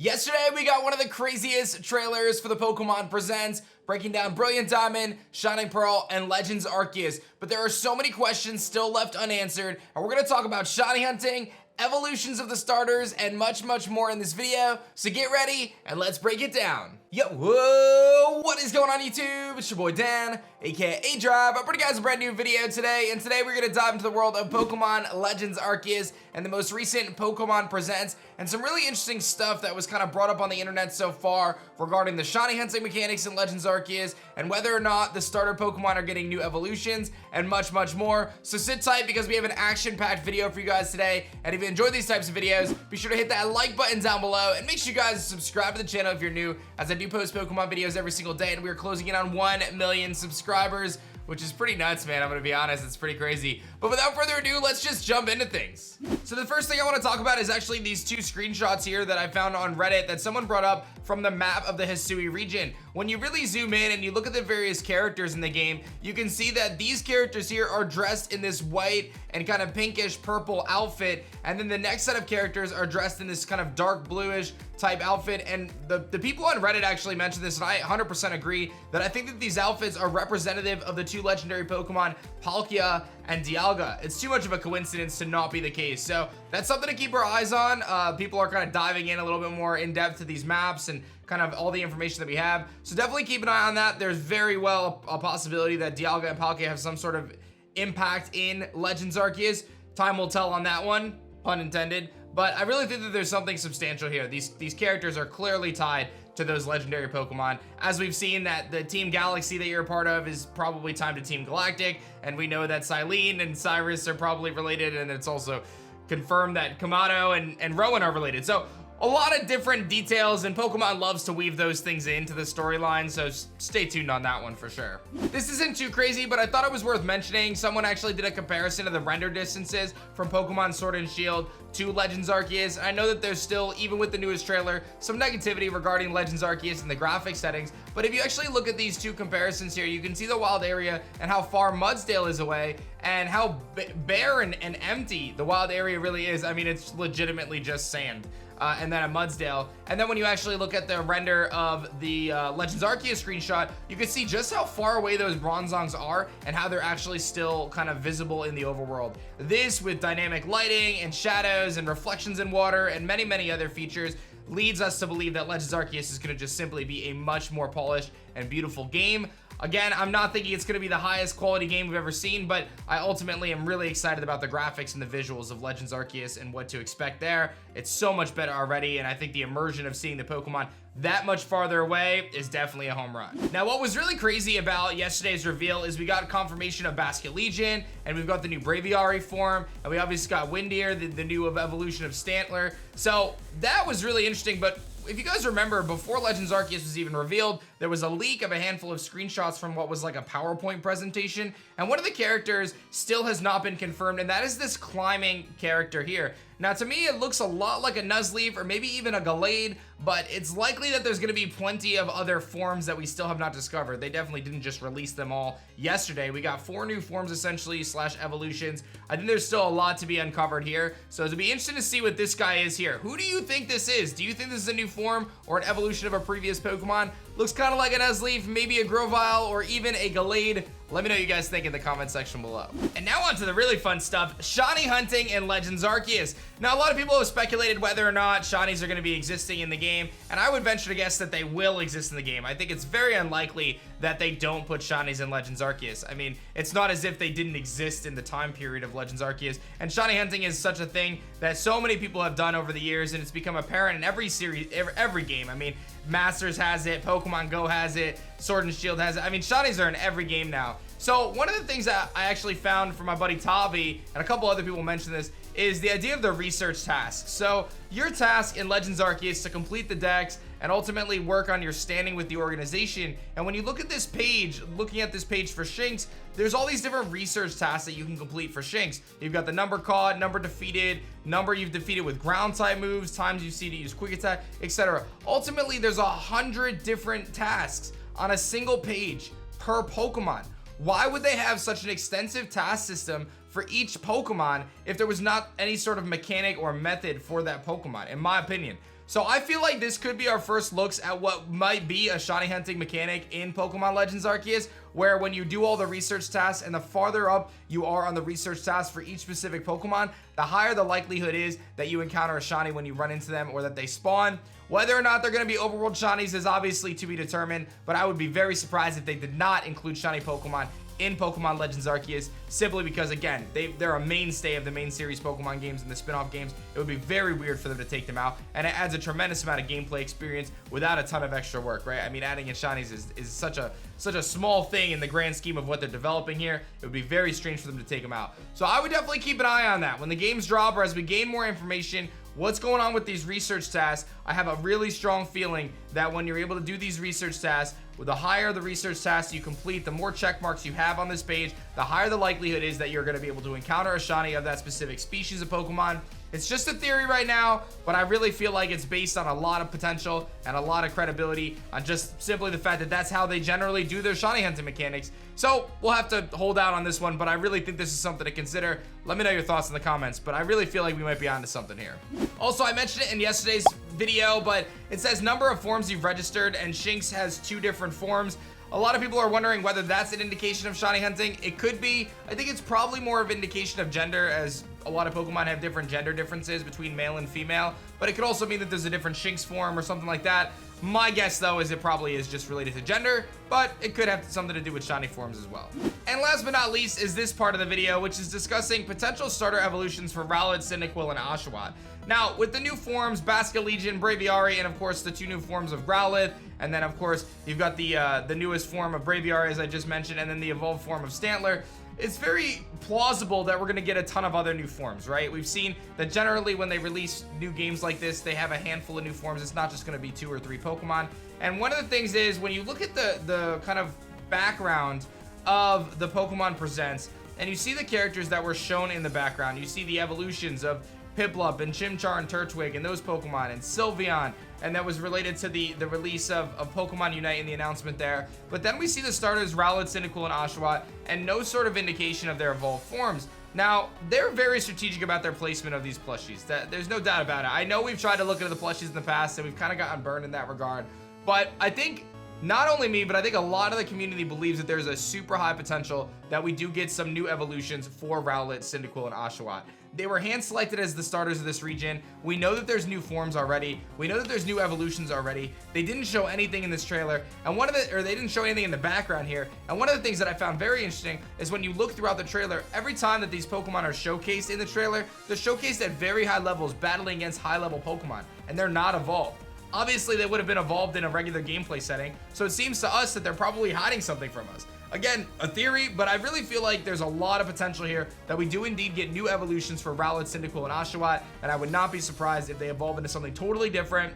Yesterday, we got one of the craziest trailers for the Pokemon Presents, breaking down Brilliant Diamond, Shining Pearl, and Legends Arceus. But there are so many questions still left unanswered, and we're gonna talk about shiny hunting, evolutions of the starters, and much more in this video. So get ready, and let's break it down. Yo, whoa, what is going on YouTube? It's your boy Dan, aka A-Drive. I brought you guys a brand new video today, and today we're gonna dive into the world of Pokemon Legends Arceus and the most recent Pokemon Presents, and some really interesting stuff that was kind of brought up on the internet so far regarding the shiny hunting mechanics in Legends Arceus, and whether or not the starter Pokemon are getting new evolutions, and much more. So sit tight because we have an action-packed video for you guys today, and if you enjoy these types of videos, be sure to hit that like button down below, and make sure you guys subscribe to the channel if you're new, as I do post Pokemon videos every single day, and we're closing in on 1 million subscribers, which is pretty nuts, man. I'm gonna be honest, it's pretty crazy. But without further ado, let's just jump into things. So the first thing I want to talk about is actually these 2 screenshots here that I found on Reddit that someone brought up from the map of the Hisui region. When you really zoom in and you look at the various characters in the game, you can see that these characters here are dressed in this white and kind of pinkish purple outfit, and then the next set of characters are dressed in this kind of dark bluish type outfit. And the people on Reddit actually mentioned this, and I 100% agree that I think that these outfits are representative of the 2 legendary Pokemon, Palkia and Dialga. It's too much of a coincidence to not be the case, so that's something to keep our eyes on. People are kind of diving in a little bit more in depth to these maps and kind of all the information that we have, so definitely keep an eye on that. There's very well a possibility that Dialga and Palkia have some sort of impact in Legends Arceus. Time will tell on that one, pun intended, but I really think that there's something substantial here. These characters are clearly tied to those legendary Pokemon, as we've seen that the Team Galaxy that you're a part of is probably timed to Team Galactic, and we know that Silene and Cyrus are probably related, and it's also confirmed that Kamado and Rowan are related. So a lot of different details, and Pokemon loves to weave those things into the storyline, so stay tuned on that one for sure. This isn't too crazy, but I thought it was worth mentioning. Someone actually did a comparison of the render distances from Pokemon Sword and Shield to Legends Arceus. I know that there's still, even with the newest trailer, some negativity regarding Legends Arceus and the graphic settings, but if you actually look at these 2 comparisons here, you can see the wild area and how far Mudsdale is away, and how barren and empty the wild area really is. I mean, it's legitimately just sand. And then a Mudsdale. And then when you actually look at the render of the Legends Arceus screenshot, you can see just how far away those Bronzongs are and how they're actually still kind of visible in the overworld. This, with dynamic lighting and shadows and reflections in water and many other features, leads us to believe that Legends Arceus is going to just simply be a much more polished and beautiful game. Again, I'm not thinking it's going to be the highest quality game we've ever seen, but I ultimately am really excited about the graphics and the visuals of Legends Arceus and what to expect there. It's so much better already, and I think the immersion of seeing the Pokemon that much farther away is definitely a home run. Now, what was really crazy about yesterday's reveal is we got confirmation of Basculegion, and we've got the new Braviary form, and we obviously got Windeer, the new evolution of Stantler. So that was really interesting, but if you guys remember, before Legends Arceus was even revealed, there was a leak of a handful of screenshots from what was like a PowerPoint presentation, and one of the characters still has not been confirmed, and that is this climbing character here. Now, to me, it looks a lot like a Nuzleaf or maybe even a Gallade, but it's likely that there's going to be plenty of other forms that we still have not discovered. They definitely didn't just release them all yesterday. We got 4 new forms essentially / evolutions. I think there's still a lot to be uncovered here, so it'll be interesting to see what this guy is here. Who do you think this is? Do you think this is a new form or an evolution of a previous Pokemon? Looks kind of like a Nuzleaf, maybe a Grovyle, or even a Gallade. Let me know what you guys think in the comment section below. And now on to the really fun stuff, shiny hunting in Legends Arceus. Now, a lot of people have speculated whether or not shinies are going to be existing in the game, and I would venture to guess that they will exist in the game. I think it's very unlikely that they don't put shinies in Legends Arceus. I mean, it's not as if they didn't exist in the time period of Legends Arceus, and shiny hunting is such a thing that so many people have done over the years, and it's become apparent in every series, every game. I mean, Masters has it, Pokemon Go has it, Sword and Shield has it. I mean, shinies are in every game now. So one of the things that I actually found from my buddy Tavi, and a couple other people mentioned this, is the idea of the research task. So your task in Legends Arceus is to complete the dex and ultimately work on your standing with the organization. And when you look at this page, looking at this page for Shinx, there's all these different research tasks that you can complete for Shinx. You've got the number caught, number defeated, number you've defeated with ground type moves, times you see to use quick attack, etc. Ultimately, there's 100 different tasks on a single page per Pokemon. Why would they have such an extensive task system for each Pokemon if there was not any sort of mechanic or method for that Pokemon, in my opinion? So I feel like this could be our first looks at what might be a shiny hunting mechanic in Pokemon Legends Arceus, where when you do all the research tasks and the farther up you are on the research tasks for each specific Pokemon, the higher the likelihood is that you encounter a shiny when you run into them or that they spawn. Whether or not they're going to be overworld shinies is obviously to be determined, but I would be very surprised if they did not include shiny Pokemon in Pokemon Legends Arceus, simply because, again, they're a mainstay of the main series Pokemon games and the spin-off games. It would be very weird for them to take them out, and it adds a tremendous amount of gameplay experience without a ton of extra work, right? I mean, adding in shinies is such a small thing in the grand scheme of what they're developing here. It would be very strange for them to take them out. So I would definitely keep an eye on that. When the games drop or as we gain more information, what's going on with these research tasks, I have a really strong feeling that when you're able to do these research tasks, with the higher the research tasks you complete, the more check marks you have on this page, the higher the likelihood is that you're going to be able to encounter a shiny of that specific species of Pokemon. It's just a theory right now, but I really feel like it's based on a lot of potential and a lot of credibility on just simply the fact that that's how they generally do their shiny hunting mechanics. So we'll have to hold out on this one, but I really think this is something to consider. Let me know your thoughts in the comments, but I really feel like we might be onto something here. Also, I mentioned it in yesterday's video, but it says number of forms you've registered, and Shinx has 2 different forms. A lot of people are wondering whether that's an indication of shiny hunting. It could be. I think it's probably more of an indication of gender, as a lot of Pokemon have different gender differences between male and female, but it could also mean that there's a different Shinx form or something like that. My guess, though, is it probably is just related to gender, but it could have something to do with shiny forms as well. And last but not least is this part of the video, which is discussing potential starter evolutions for Rowlet, Cyndaquil, and Oshawott. Now, with the new forms, Basculegion, Braviary, and of course the 2 new forms of Growlithe, and then of course you've got the newest form of Braviary, as I just mentioned, and then the evolved form of Stantler, it's very plausible that we're going to get a ton of other new forms, right? We've seen that generally when they release new games like this, they have a handful of new forms. It's not just going to be 2 or 3 Pokemon. And one of the things is, when you look at the kind of background of the Pokemon Presents, and you see the characters that were shown in the background, you see the evolutions of Piplup and Chimchar and Turtwig and those Pokemon, and Sylveon, and that was related to the release of Pokemon Unite in the announcement there. But then we see the starters Rowlet, Cyndaquil, and Oshawott, and no sort of indication of their evolved forms. Now, they're very strategic about their placement of these plushies. There's no doubt about it. I know we've tried to look into the plushies in the past, and we've kind of gotten burned in that regard. But I think not only me, but I think a lot of the community believes that there's a super high potential that we do get some new evolutions for Rowlet, Cyndaquil, and Oshawott. They were hand selected as the starters of this region. We know that there's new forms already. We know that there's new evolutions already. They didn't show anything in this trailer, and they didn't show anything in the background here. And one of the things that I found very interesting is when you look throughout the trailer, every time that these Pokemon are showcased in the trailer, they're showcased at very high levels, battling against high-level Pokemon, and they're not evolved. Obviously, they would have been evolved in a regular gameplay setting, so it seems to us that they're probably hiding something from us. Again, a theory, but I really feel like there's a lot of potential here that we do indeed get new evolutions for Rowlet, Cyndaquil, and Oshawott, and I would not be surprised if they evolve into something totally different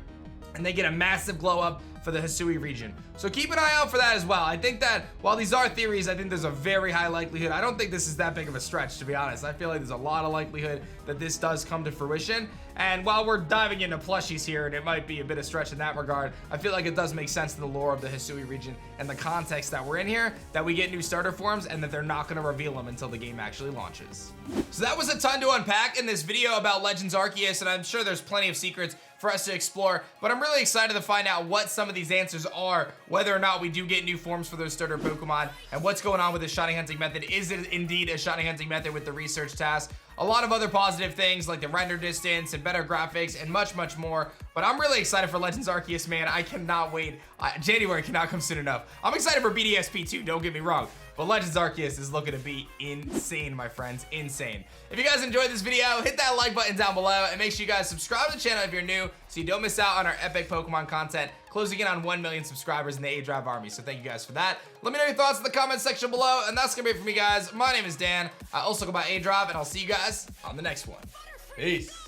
and they get a massive glow up for the Hisui region. So keep an eye out for that as well. I think that while these are theories, I think there's a very high likelihood. I don't think this is that big of a stretch, to be honest. I feel like there's a lot of likelihood that this does come to fruition. And while we're diving into plushies here, and it might be a bit of stretch in that regard, I feel like it does make sense to the lore of the Hisui region and the context that we're in here, that we get new starter forms and that they're not going to reveal them until the game actually launches. So that was a ton to unpack in this video about Legends Arceus, and I'm sure there's plenty of secrets for us to explore, but I'm really excited to find out what some of these answers are, whether or not we do get new forms for those starter Pokemon, and what's going on with the shiny hunting method. Is it indeed a shiny hunting method with the research task? A lot of other positive things like the render distance and better graphics and much, much more. But I'm really excited for Legends Arceus, man. I cannot wait. January cannot come soon enough. I'm excited for BDSP too, don't get me wrong. But Legends Arceus is looking to be insane, my friends, insane. If you guys enjoyed this video, hit that like button down below and make sure you guys subscribe to the channel if you're new so you don't miss out on our epic Pokemon content, closing in on 1 million subscribers in the A-Drive army. So thank you guys for that. Let me know your thoughts in the comment section below, and that's gonna be it for me, guys. My name is Dan. I also go by A-Drive, and I'll see you guys on the next one. Peace.